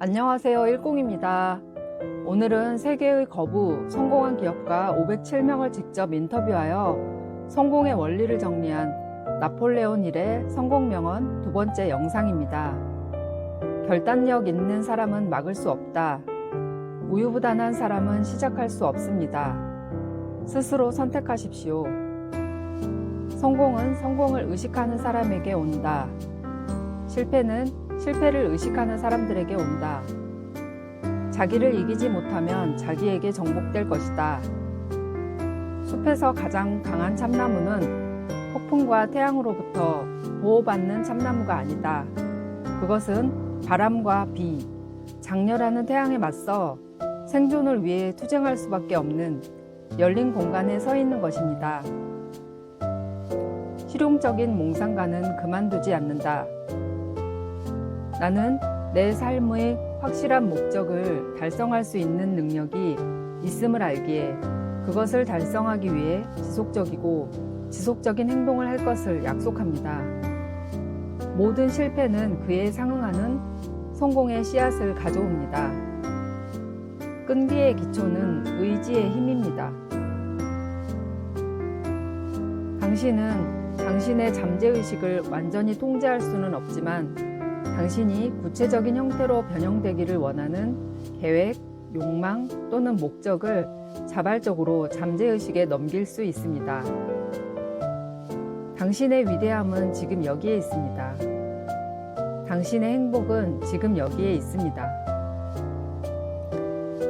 안녕하세요. 일공입니다. 오늘은 세계의 거부, 성공한 기업가 507명을 직접 인터뷰하여 성공의 원리를 정리한 나폴레온 힐의 성공명언 두 번째 영상입니다. 결단력 있는 사람은 막을 수 없다. 우유부단한 사람은 시작할 수 없습니다. 스스로 선택하십시오. 성공은 성공을 의식하는 사람에게 온다. 실패는 실패를 의식하는 사람들에게 온다. 자기를 이기지 못하면 자기에게 정복될 것이다. 숲에서 가장 강한 참나무는 폭풍과 태양으로부터 보호받는 참나무가 아니다. 그것은 바람과 비, 장렬하는 태양에 맞서 생존을 위해 투쟁할 수밖에 없는 열린 공간에 서 있는 것입니다. 실용적인 몽상가는 그만두지 않는다. 나는 내 삶의 확실한 목적을 달성할 수 있는 능력이 있음을 알기에 그것을 달성하기 위해 지속적인 행동을 할 것을 약속합니다. 모든 실패는 그에 상응하는 성공의 씨앗을 가져옵니다. 끈기의 기초는 의지의 힘입니다. 당신은 당신의 잠재의식을 완전히 통제할 수는 없지만 당신이 구체적인 형태로 변형되기를 원하는 계획, 욕망 또는 목적을 자발적으로 잠재의식에 넘길 수 있습니다. 당신의 위대함은 지금 여기에 있습니다. 당신의 행복은 지금 여기에 있습니다.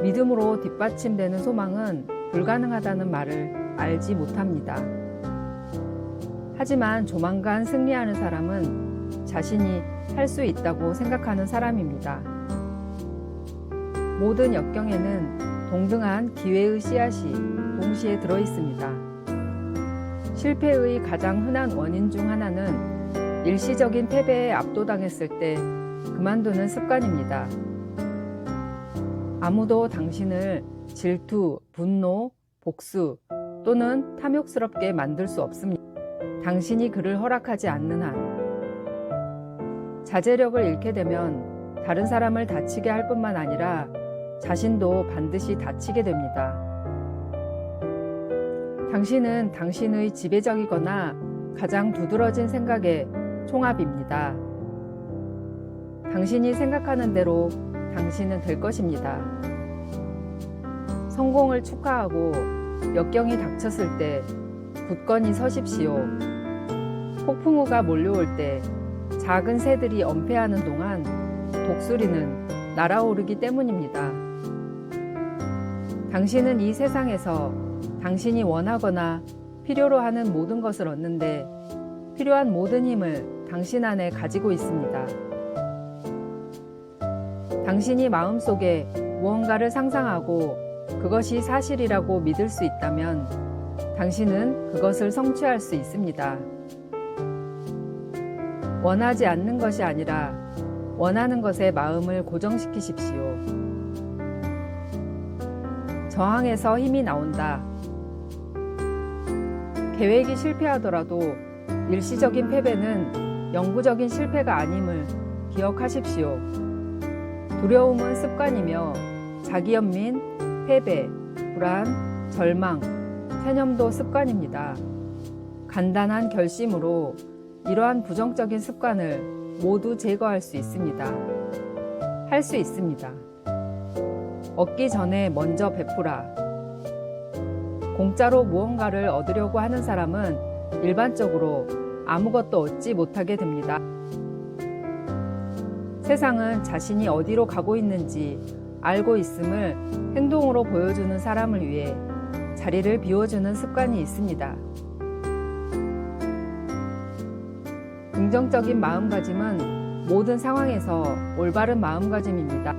믿음으로 뒷받침되는 소망은 불가능하다는 말을 알지 못합니다. 하지만 조만간 승리하는 사람은 자신이 할 수 있다고 생각하는 사람입니다. 모든 역경에는 동등한 기회의 씨앗이 동시에 들어 있습니다. 실패의 가장 흔한 원인 중 하나는 일시적인 패배에 압도당했을 때 그만두는 습관입니다. 아무도 당신을 질투, 분노, 복수 또는 탐욕스럽게 만들 수 없습니다. 당신이 그를 허락하지 않는 한. 자제력을 잃게 되면 다른 사람을 다치게 할 뿐만 아니라 자신도 반드시 다치게 됩니다. 당신은 당신의 지배적이거나 가장 두드러진 생각의 총합입니다. 당신이 생각하는 대로 당신은 될 것입니다. 성공을 축하하고 역경이 닥쳤을 때 굳건히 서십시오. 폭풍우가 몰려올 때 작은 새들이 엄폐하는 동안 독수리는 날아오르기 때문입니다. 당신은 이 세상에서 당신이 원하거나 필요로 하는 모든 것을 얻는데 필요한 모든 힘을 당신 안에 가지고 있습니다. 당신이 마음속에 무언가를 상상하고 그것이 사실이라고 믿을 수 있다면 당신은 그것을 성취할 수 있습니다. 원하지 않는 것이 아니라 원하는 것에 마음을 고정시키십시오. 저항에서 힘이 나온다. 계획이 실패하더라도 일시적인 패배는 영구적인 실패가 아님을 기억하십시오. 두려움은 습관이며 자기연민, 패배, 불안, 절망, 체념도 습관입니다. 간단한 결심으로 이러한 부정적인 습관을 모두 제거할 수 있습니다. 할 수 있습니다. 얻기 전에 먼저 베푸라. 공짜로 무언가를 얻으려고 하는 사람은 일반적으로 아무것도 얻지 못하게 됩니다. 세상은 자신이 어디로 가고 있는지 알고 있음을 행동으로 보여주는 사람을 위해 자리를 비워주는 습관이 있습니다. 긍정적인 마음가짐은 모든 상황에서 올바른 마음가짐입니다.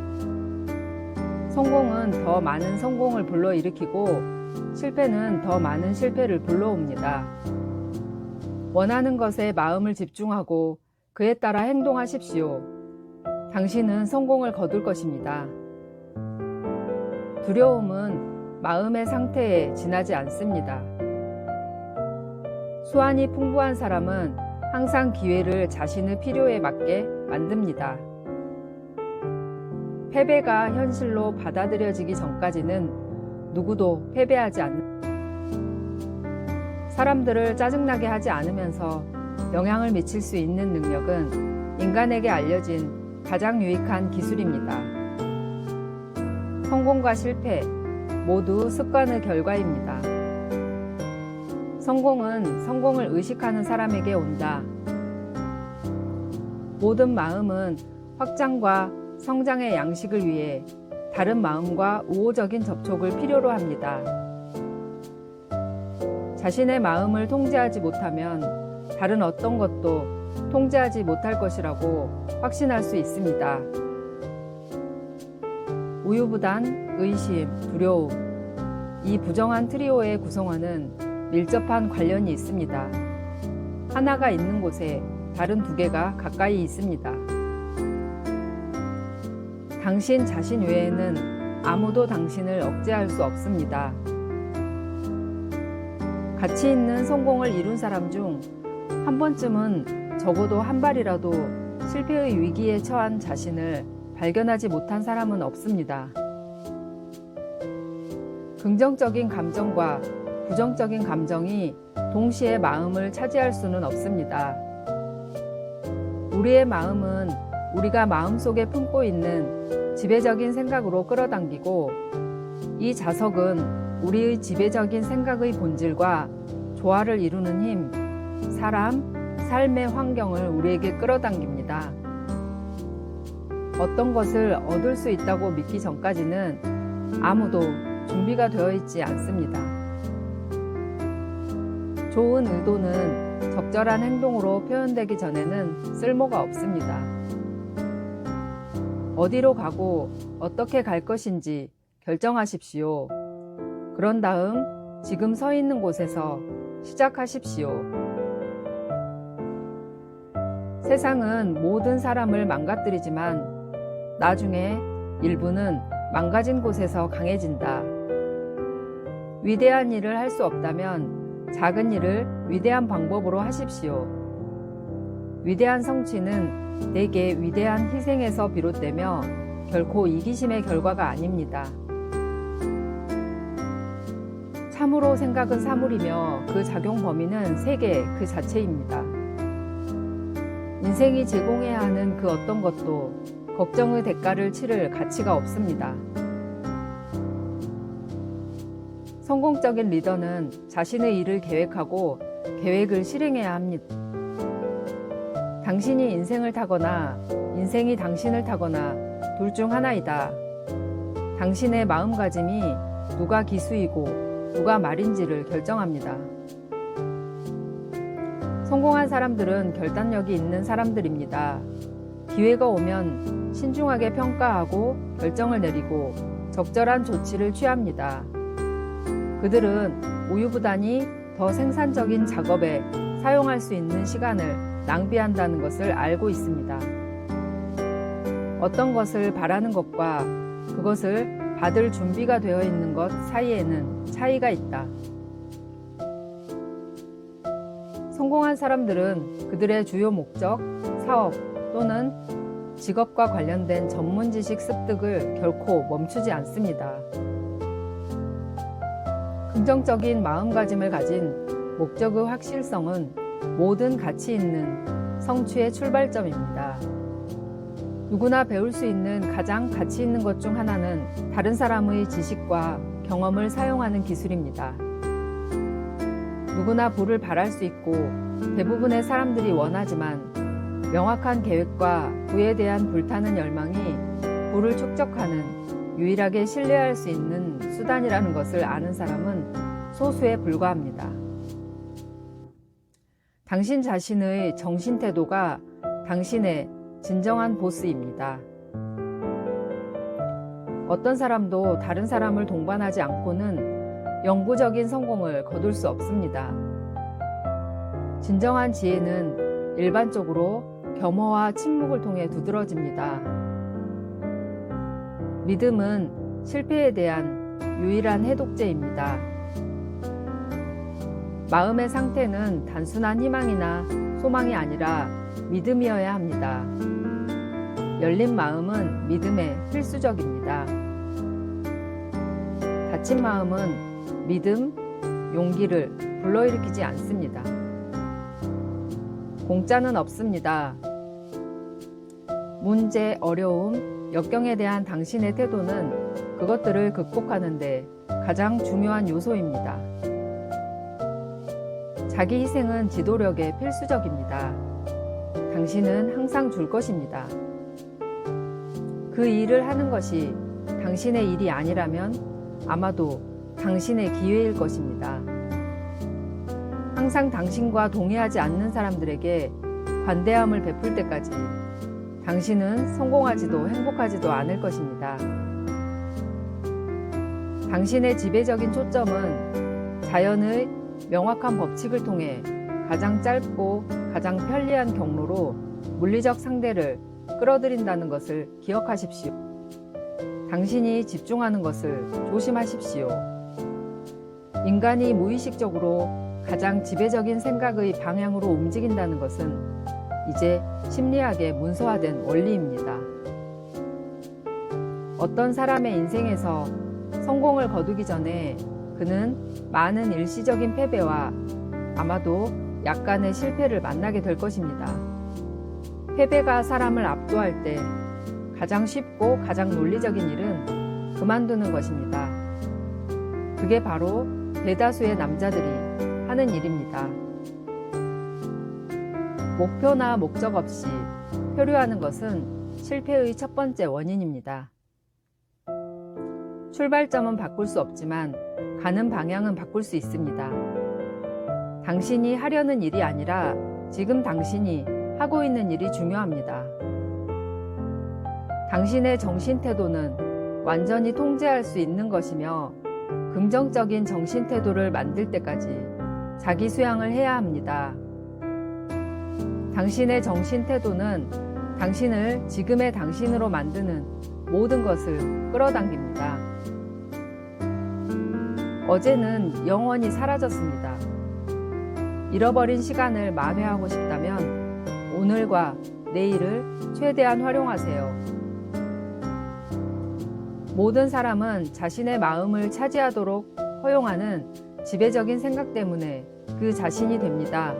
성공은 더 많은 성공을 불러일으키고 실패는 더 많은 실패를 불러옵니다. 원하는 것에 마음을 집중하고 그에 따라 행동하십시오. 당신은 성공을 거둘 것입니다. 두려움은 마음의 상태에 지나지 않습니다. 수완이 풍부한 사람은 항상 기회를 자신의 필요에 맞게 만듭니다. 패배가 현실로 받아들여지기 전까지는 누구도 패배하지 않는 사람들을 짜증나게 하지 않으면서 영향을 미칠 수 있는 능력은 인간에게 알려진 가장 유익한 기술입니다. 성공과 실패 모두 습관의 결과입니다. 성공은 성공을 의식하는 사람에게 온다. 모든 마음은 확장과 성장의 양식을 위해 다른 마음과 우호적인 접촉을 필요로 합니다. 자신의 마음을 통제하지 못하면 다른 어떤 것도 통제하지 못할 것이라고 확신할 수 있습니다. 우유부단, 의심, 두려움, 이 부정한 트리오의 구성원은 밀접한 관련이 있습니다. 하나가 있는 곳에 다른 두 개가 가까이 있습니다. 당신 자신 외에는 아무도 당신을 억제할 수 없습니다. 가치 있는 성공을 이룬 사람 중 한 번쯤은 적어도 한 발이라도 실패의 위기에 처한 자신을 발견하지 못한 사람은 없습니다. 긍정적인 감정과 부정적인 감정이 동시에 마음을 차지할 수는 없습니다. 우리의 마음은 우리가 마음속에 품고 있는 지배적인 생각으로 끌어당기고, 이 자석은 우리의 지배적인 생각의 본질과 조화를 이루는 힘, 사람, 삶의 환경을 우리에게 끌어당깁니다. 어떤 것을 얻을 수 있다고 믿기 전까지는 아무도 준비가 되어 있지 않습니다. 좋은 의도는 적절한 행동으로 표현되기 전에는 쓸모가 없습니다. 어디로 가고 어떻게 갈 것인지 결정하십시오. 그런 다음 지금 서 있는 곳에서 시작하십시오. 세상은 모든 사람을 망가뜨리지만 나중에 일부는 망가진 곳에서 강해진다. 위대한 일을 할 수 없다면 작은 일을 위대한 방법으로 하십시오. 위대한 성취는 대개 위대한 희생에서 비롯되며 결코 이기심의 결과가 아닙니다. 참으로 생각은 사물이며 그 작용 범위는 세계 그 자체입니다. 인생이 제공해야 하는 그 어떤 것도 걱정의 대가를 치를 가치가 없습니다. 성공적인 리더는 자신의 일을 계획하고 계획을 실행해야 합니다. 당신이 인생을 타거나 인생이 당신을 타거나 둘 중 하나이다. 당신의 마음가짐이 누가 기수이고 누가 말인지를 결정합니다. 성공한 사람들은 결단력이 있는 사람들입니다. 기회가 오면 신중하게 평가하고 결정을 내리고 적절한 조치를 취합니다. 그들은 우유부단히 더 생산적인 작업에 사용할 수 있는 시간을 낭비한다는 것을 알고 있습니다. 어떤 것을 바라는 것과 그것을 받을 준비가 되어 있는 것 사이에는 차이가 있다. 성공한 사람들은 그들의 주요 목적, 사업 또는 직업과 관련된 전문 지식 습득을 결코 멈추지 않습니다. 긍정적인 마음가짐을 가진 목적의 확실성은 모든 가치 있는 성취의 출발점입니다. 누구나 배울 수 있는 가장 가치 있는 것 중 하나는 다른 사람의 지식과 경험을 사용하는 기술입니다. 누구나 부를 바랄 수 있고 대부분의 사람들이 원하지만 명확한 계획과 부에 대한 불타는 열망이 부를 축적하는 유일하게 신뢰할 수 있는 수단이라는 것을 아는 사람은 소수에 불과합니다. 당신 자신의 정신 태도가 당신의 진정한 보스입니다. 어떤 사람도 다른 사람을 동반하지 않고는 영구적인 성공을 거둘 수 없습니다. 진정한 지혜는 일반적으로 겸허와 침묵을 통해 두드러집니다. 믿음은 실패에 대한 유일한 해독제입니다. 마음의 상태는 단순한 희망이나 소망이 아니라 믿음이어야 합니다. 열린 마음은 믿음에 필수적입니다. 닫힌 마음은 믿음, 용기를 불러일으키지 않습니다. 공짜는 없습니다. 문제, 어려움, 역경에 대한 당신의 태도는 그것들을 극복하는데 가장 중요한 요소입니다. 자기 희생은 지도력에 필수적입니다. 당신은 항상 줄 것입니다. 그 일을 하는 것이 당신의 일이 아니라면 아마도 당신의 기회일 것입니다. 항상 당신과 동의하지 않는 사람들에게 관대함을 베풀 때까지 당신은 성공하지도 행복하지도 않을 것입니다. 당신의 지배적인 초점은 자연의 명확한 법칙을 통해 가장 짧고 가장 편리한 경로로 물리적 상대를 끌어들인다는 것을 기억하십시오. 당신이 집중하는 것을 조심하십시오. 인간이 무의식적으로 가장 지배적인 생각의 방향으로 움직인다는 것은 이제 심리학에 문서화된 원리입니다. 어떤 사람의 인생에서 성공을 거두기 전에 그는 많은 일시적인 패배와 아마도 약간의 실패를 만나게 될 것입니다. 패배가 사람을 압도할 때 가장 쉽고 가장 논리적인 일은 그만두는 것입니다. 그게 바로 대다수의 남자들이 하는 일입니다. 목표나 목적 없이 표류하는 것은 실패의 첫 번째 원인입니다. 출발점은 바꿀 수 없지만 가는 방향은 바꿀 수 있습니다. 당신이 하려는 일이 아니라 지금 당신이 하고 있는 일이 중요합니다. 당신의 정신 태도는 완전히 통제할 수 있는 것이며 긍정적인 정신 태도를 만들 때까지 자기 수양을 해야 합니다. 당신의 정신 태도는 당신을 지금의 당신으로 만드는 모든 것을 끌어당깁니다. 어제는 영원히 사라졌습니다. 잃어버린 시간을 만회하고 싶다면 오늘과 내일을 최대한 활용하세요. 모든 사람은 자신의 마음을 차지하도록 허용하는 지배적인 생각 때문에 그 자신이 됩니다.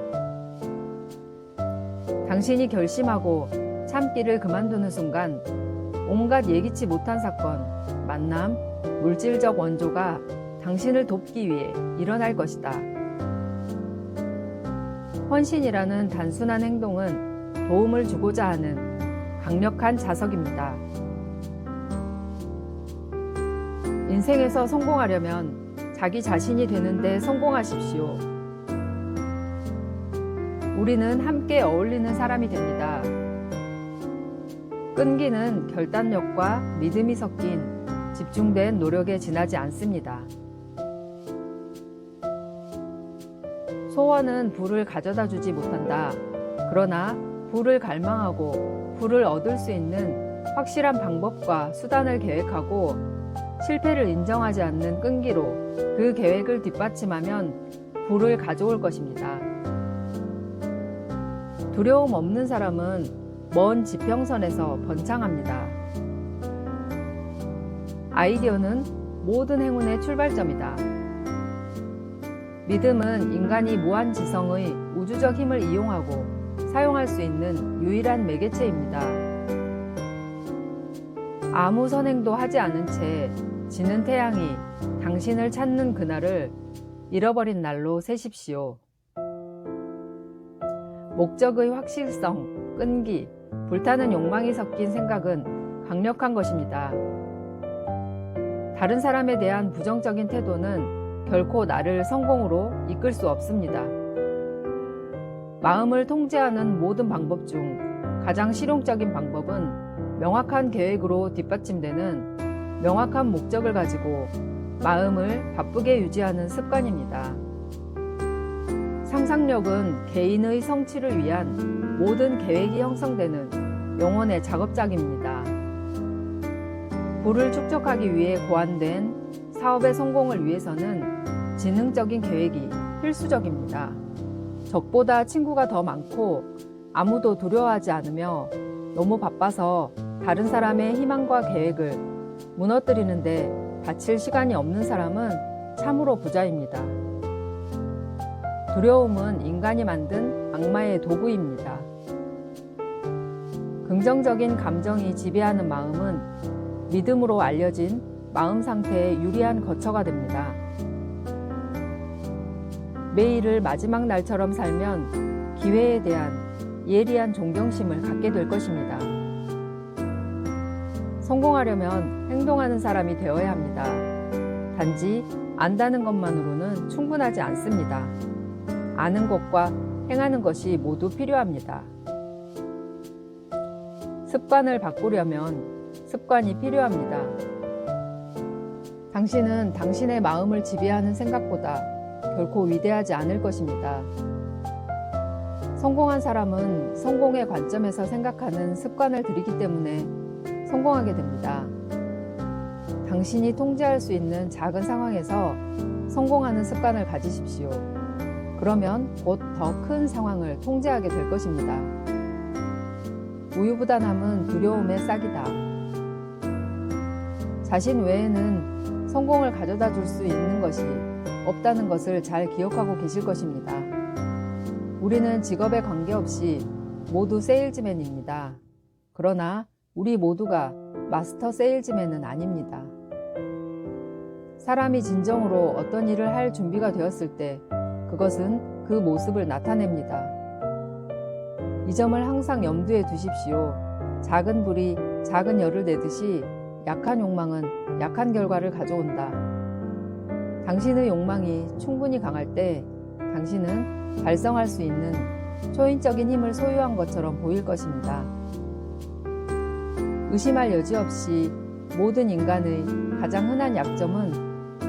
당신이 결심하고 참기를 그만두는 순간 온갖 예기치 못한 사건, 만남, 물질적 원조가 당신을 돕기 위해 일어날 것이다. 헌신이라는 단순한 행동은 도움을 주고자 하는 강력한 자석입니다. 인생에서 성공하려면 자기 자신이 되는데 성공하십시오. 우리는 함께 어울리는 사람이 됩니다. 끈기는 결단력과 믿음이 섞인 집중된 노력에 지나지 않습니다. 소원은 부를 가져다 주지 못한다. 그러나 부를 갈망하고 부를 얻을 수 있는 확실한 방법과 수단을 계획하고 실패를 인정하지 않는 끈기로 그 계획을 뒷받침하면 부를 가져올 것입니다. 두려움 없는 사람은 먼 지평선에서 번창합니다. 아이디어는 모든 행운의 출발점이다. 믿음은 인간이 무한지성의 우주적 힘을 이용하고 사용할 수 있는 유일한 매개체입니다. 아무 선행도 하지 않은 채 지는 태양이 당신을 찾는 그날을 잃어버린 날로 세십시오. 목적의 확실성, 끈기, 불타는 욕망이 섞인 생각은 강력한 것입니다. 다른 사람에 대한 부정적인 태도는 결코 나를 성공으로 이끌 수 없습니다. 마음을 통제하는 모든 방법 중 가장 실용적인 방법은 명확한 계획으로 뒷받침되는 명확한 목적을 가지고 마음을 바쁘게 유지하는 습관입니다. 상상력은 개인의 성취를 위한 모든 계획이 형성되는 영혼의 작업장입니다. 부를 축적하기 위해 고안된 사업의 성공을 위해서는 지능적인 계획이 필수적입니다. 적보다 친구가 더 많고 아무도 두려워하지 않으며 너무 바빠서 다른 사람의 희망과 계획을 무너뜨리는데 바칠 시간이 없는 사람은 참으로 부자입니다. 두려움은 인간이 만든 악마의 도구입니다. 긍정적인 감정이 지배하는 마음은 믿음으로 알려진 마음 상태의 유리한 거처가 됩니다. 매일을 마지막 날처럼 살면 기회에 대한 예리한 존경심을 갖게 될 것입니다. 성공하려면 행동하는 사람이 되어야 합니다. 단지 안다는 것만으로는 충분하지 않습니다. 아는 것과 행하는 것이 모두 필요합니다. 습관을 바꾸려면 습관이 필요합니다. 당신은 당신의 마음을 지배하는 생각보다 결코 위대하지 않을 것입니다. 성공한 사람은 성공의 관점에서 생각하는 습관을 들이기 때문에 성공하게 됩니다. 당신이 통제할 수 있는 작은 상황에서 성공하는 습관을 가지십시오. 그러면 곧 더 큰 상황을 통제하게 될 것입니다. 우유부단함은 두려움의 싹이다. 자신 외에는 성공을 가져다 줄 수 있는 것이 없다는 것을 잘 기억하고 계실 것입니다. 우리는 직업에 관계없이 모두 세일즈맨입니다. 그러나 우리 모두가 마스터 세일즈맨은 아닙니다. 사람이 진정으로 어떤 일을 할 준비가 되었을 때 그것은 그 모습을 나타냅니다. 이 점을 항상 염두에 두십시오. 작은 불이 작은 열을 내듯이 약한 욕망은 약한 결과를 가져온다. 당신의 욕망이 충분히 강할 때 당신은 발성할 수 있는 초인적인 힘을 소유한 것처럼 보일 것입니다. 의심할 여지 없이 모든 인간의 가장 흔한 약점은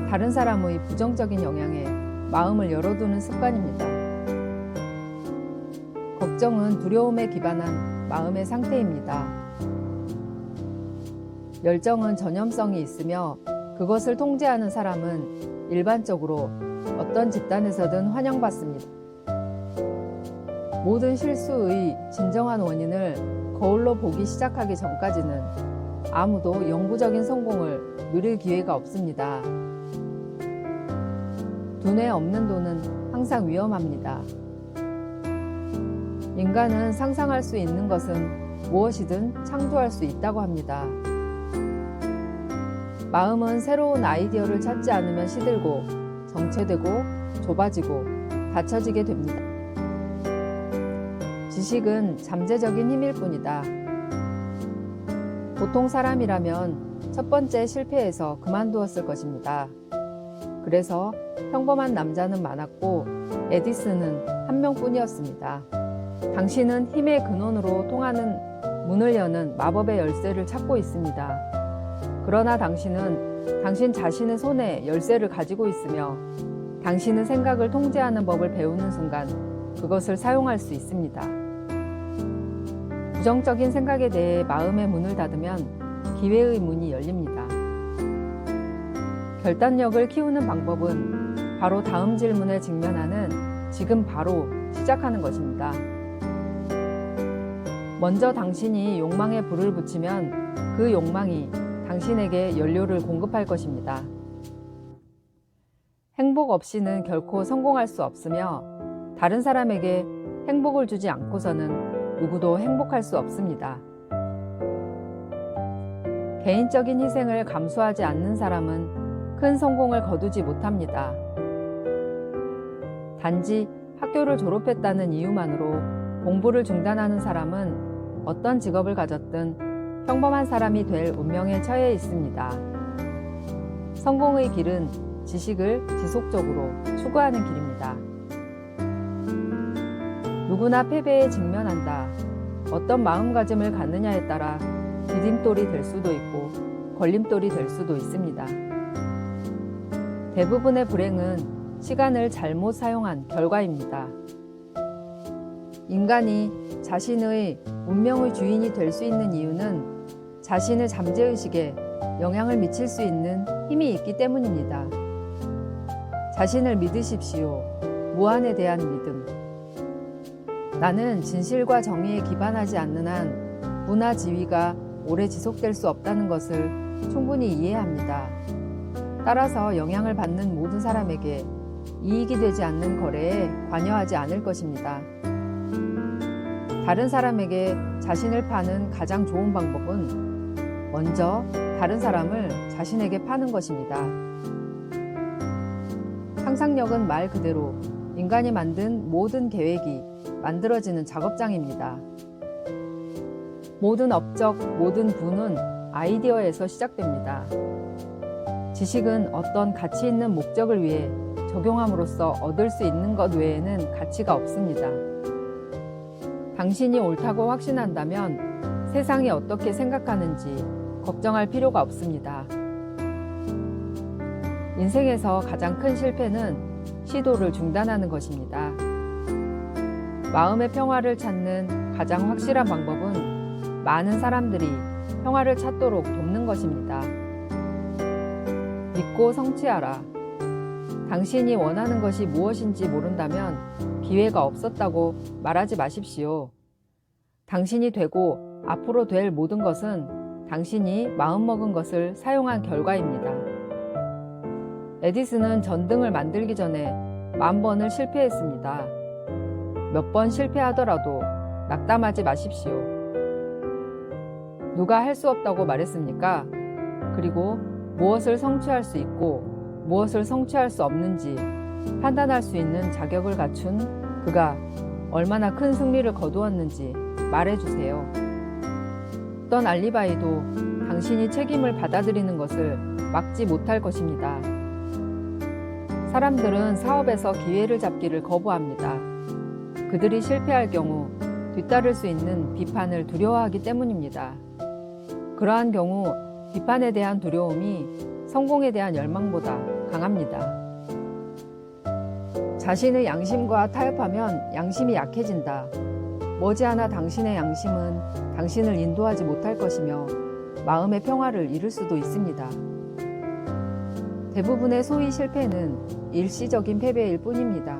다른 사람의 부정적인 영향에 마음을 열어두는 습관입니다. 걱정은 두려움에 기반한 마음의 상태입니다. 열정은 전염성이 있으며 그것을 통제하는 사람은 일반적으로 어떤 집단에서든 환영받습니다. 모든 실수의 진정한 원인을 거울로 보기 시작하기 전까지는 아무도 영구적인 성공을 누릴 기회가 없습니다. 두뇌 없는 돈은 항상 위험합니다. 인간은 상상할 수 있는 것은 무엇이든 창조할 수 있다고 합니다. 마음은 새로운 아이디어를 찾지 않으면 시들고 정체되고 좁아지고 닫혀지게 됩니다. 지식은 잠재적인 힘일 뿐이다. 보통 사람이라면 첫 번째 실패에서 그만두었을 것입니다. 그래서 평범한 남자는 많았고 에디슨은 한 명뿐이었습니다. 당신은 힘의 근원으로 통하는 문을 여는 마법의 열쇠를 찾고 있습니다. 그러나 당신은 당신 자신의 손에 열쇠를 가지고 있으며 당신의 생각을 통제하는 법을 배우는 순간 그것을 사용할 수 있습니다. 부정적인 생각에 대해 마음의 문을 닫으면 기회의 문이 열립니다. 결단력을 키우는 방법은 바로 다음 질문에 직면하는 지금 바로 시작하는 것입니다. 먼저 당신이 욕망에 불을 붙이면 그 욕망이 당신에게 연료를 공급할 것입니다. 행복 없이는 결코 성공할 수 없으며 다른 사람에게 행복을 주지 않고서는 누구도 행복할 수 없습니다. 개인적인 희생을 감수하지 않는 사람은 큰 성공을 거두지 못합니다. 단지 학교를 졸업했다는 이유만으로 공부를 중단하는 사람은 어떤 직업을 가졌든 평범한 사람이 될 운명에 처해 있습니다. 성공의 길은 지식을 지속적으로 추구하는 길입니다. 누구나 패배에 직면한다. 어떤 마음가짐을 갖느냐에 따라 디딤돌이 될 수도 있고 걸림돌이 될 수도 있습니다. 대부분의 불행은 시간을 잘못 사용한 결과입니다. 인간이 자신의 운명의 주인이 될 수 있는 이유는 자신의 잠재의식에 영향을 미칠 수 있는 힘이 있기 때문입니다. 자신을 믿으십시오. 무한에 대한 믿음. 나는 진실과 정의에 기반하지 않는 한 문화 지위가 오래 지속될 수 없다는 것을 충분히 이해합니다. 따라서 영향을 받는 모든 사람에게 이익이 되지 않는 거래에 관여하지 않을 것입니다. 다른 사람에게 자신을 파는 가장 좋은 방법은 먼저 다른 사람을 자신에게 파는 것입니다. 상상력은 말 그대로 인간이 만든 모든 계획이 만들어지는 작업장입니다. 모든 업적, 모든 부는 아이디어에서 시작됩니다. 지식은 어떤 가치 있는 목적을 위해 적용함으로써 얻을 수 있는 것 외에는 가치가 없습니다. 당신이 옳다고 확신한다면 세상이 어떻게 생각하는지 걱정할 필요가 없습니다. 인생에서 가장 큰 실패는 시도를 중단하는 것입니다. 마음의 평화를 찾는 가장 확실한 방법은 많은 사람들이 평화를 찾도록 돕는 것입니다. 믿고 성취하라. 당신이 원하는 것이 무엇인지 모른다면 기회가 없었다고 말하지 마십시오. 당신이 되고 앞으로 될 모든 것은 당신이 마음먹은 것을 사용한 결과입니다. 에디슨은 전등을 만들기 전에 10,000번을 실패했습니다. 몇 번 실패하더라도 낙담하지 마십시오. 누가 할 수 없다고 말했습니까? 그리고 무엇을 성취할 수 있고 무엇을 성취할 수 없는지 판단할 수 있는 자격을 갖춘 그가 얼마나 큰 승리를 거두었는지 말해주세요. 어떤 알리바이도 당신이 책임을 받아들이는 것을 막지 못할 것입니다. 사람들은 사업에서 기회를 잡기를 거부합니다. 그들이 실패할 경우 뒤따를 수 있는 비판을 두려워하기 때문입니다. 그러한 경우 비판에 대한 두려움이 성공에 대한 열망보다 강합니다. 자신의 양심과 타협하면 양심이 약해진다. 머지않아 당신의 양심은 당신을 인도하지 못할 것이며 마음의 평화를 잃을 수도 있습니다. 대부분의 소위 실패는 일시적인 패배일 뿐입니다.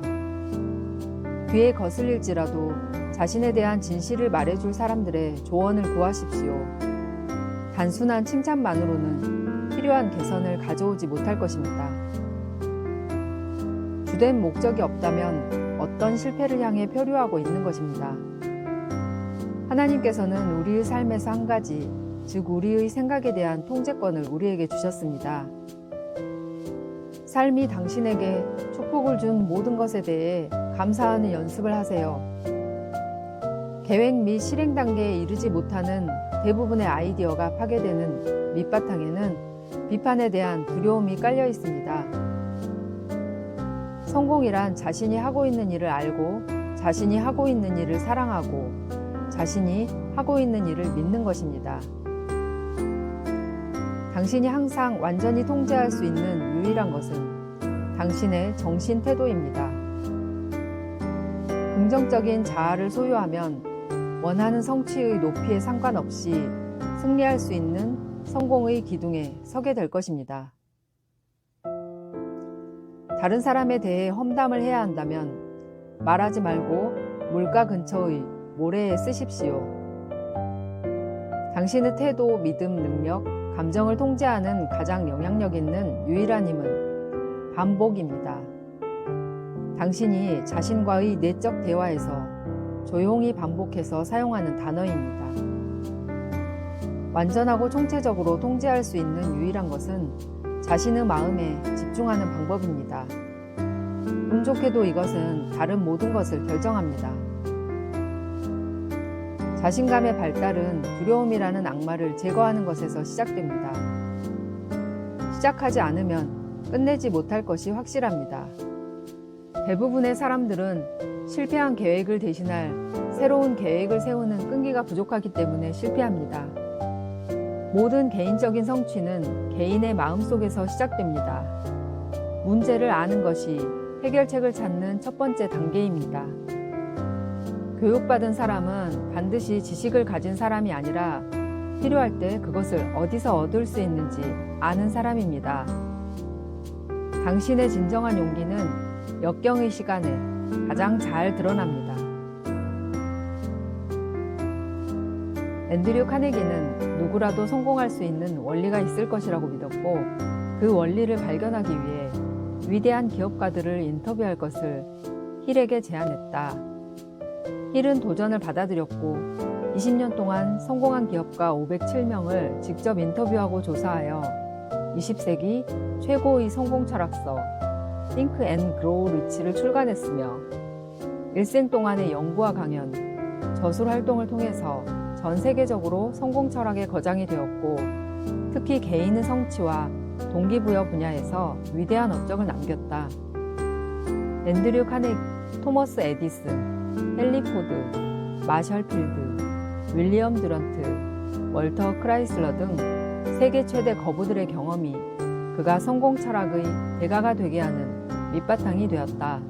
귀에 거슬릴지라도 자신에 대한 진실을 말해줄 사람들의 조언을 구하십시오. 단순한 칭찬만으로는 필요한 개선을 가져오지 못할 것입니다. 주된 목적이 없다면 어떤 실패를 향해 표류하고 있는 것입니다. 하나님께서는 우리의 삶에서 한 가지, 즉 우리의 생각에 대한 통제권을 우리에게 주셨습니다. 삶이 당신에게 축복을 준 모든 것에 대해 감사하는 연습을 하세요. 계획 및 실행 단계에 이르지 못하는 대부분의 아이디어가 파괴되는 밑바탕에는 비판에 대한 두려움이 깔려 있습니다. 성공이란 자신이 하고 있는 일을 알고 자신이 하고 있는 일을 사랑하고 자신이 하고 있는 일을 믿는 것입니다. 당신이 항상 완전히 통제할 수 있는 유일한 것은 당신의 정신 태도입니다. 긍정적인 자아를 소유하면 원하는 성취의 높이에 상관없이 승리할 수 있는 성공의 기둥에 서게 될 것입니다. 다른 사람에 대해 험담을 해야 한다면 말하지 말고 물가 근처의 모래에 쓰십시오. 당신의 태도, 믿음, 능력, 감정을 통제하는 가장 영향력 있는 유일한 힘은 반복입니다. 당신이 자신과의 내적 대화에서 조용히 반복해서 사용하는 단어입니다. 완전하고 총체적으로 통제할 수 있는 유일한 것은 자신의 마음에 집중하는 방법입니다. 운 좋게도 이것은 다른 모든 것을 결정합니다. 자신감의 발달은 두려움이라는 악마를 제거하는 것에서 시작됩니다. 시작하지 않으면 끝내지 못할 것이 확실합니다. 대부분의 사람들은 실패한 계획을 대신할 새로운 계획을 세우는 끈기가 부족하기 때문에 실패합니다. 모든 개인적인 성취는 개인의 마음속에서 시작됩니다. 문제를 아는 것이 해결책을 찾는 첫 번째 단계입니다. 교육받은 사람은 반드시 지식을 가진 사람이 아니라 필요할 때 그것을 어디서 얻을 수 있는지 아는 사람입니다. 당신의 진정한 용기는 역경의 시간에 가장 잘 드러납니다. 앤드류 카네기는 누구라도 성공할 수 있는 원리가 있을 것이라고 믿었고, 그 원리를 발견하기 위해 위대한 기업가들을 인터뷰할 것을 힐에게 제안했다. 힐은 도전을 받아들였고 20년 동안 성공한 기업가 507명을 직접 인터뷰하고 조사하여 20세기 최고의 성공 철학서 Think and Grow Rich를 출간했으며, 일생 동안의 연구와 강연, 저술 활동을 통해서 전 세계적으로 성공 철학의 거장이 되었고, 특히 개인의 성취와 동기부여 분야에서 위대한 업적을 남겼다. 앤드류 카네기, 토머스 에디슨, 헨리 포드, 마셜 필드, 윌리엄 듀런트, 월터 크라이슬러 등 세계 최대 거부들의 경험이 그가 성공 철학의 대가가 되게 하는 밑바탕이 되었다.